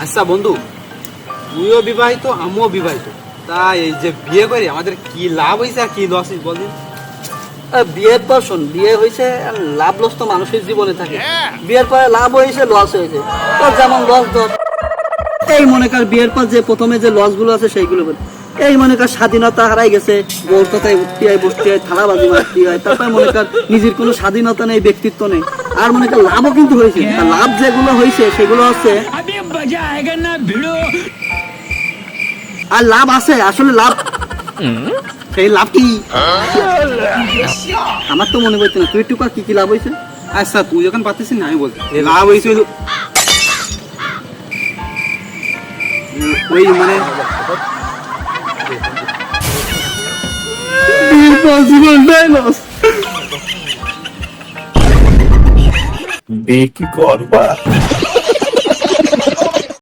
আচ্ছা বন্ধু, তুইও বিবাহিত আমিও বিবাহিত, তা এই যে বিয়ে করে আমাদের কি লাভ হয়েছে আর কি লস হয়েছে বলদিন? বিয়ের পর শোন, বিয়ে হয়েছে লাভ লস তো মানুষের জীবনে থাকে। বিয়ের পরে লাভ হয়েছে, লস হয়েছে। তো যেমন লস ধর, এই মনে কর বিয়ের পর যে প্রথমে যে লস গুলো আছে সেইগুলো বল। এই মনে কর স্বাধীনতা হারাই গেছে, বউর কথায় উঠতে হয়, বসতে হয়, থালাবাজি মারতে হয়। তারপরে মনে কর নিজের কোনো স্বাধীনতা নেই, ব্যক্তিত্ব নেই। আর মনে কর লাভও কিন্তু হয়েছে। আর লাভ যেগুলো হয়েছে সেগুলো হচ্ছে, আর লাভ আছে আসলে লাভ। সেই লাভ কি আমার তো মনে করছে না। তুই একটু কি কি লাভ হয়েছে? আচ্ছা তুই যখন পাচ্ছিস না আমি বলছি লাভ হয়েছে ওই মানে কি করবা?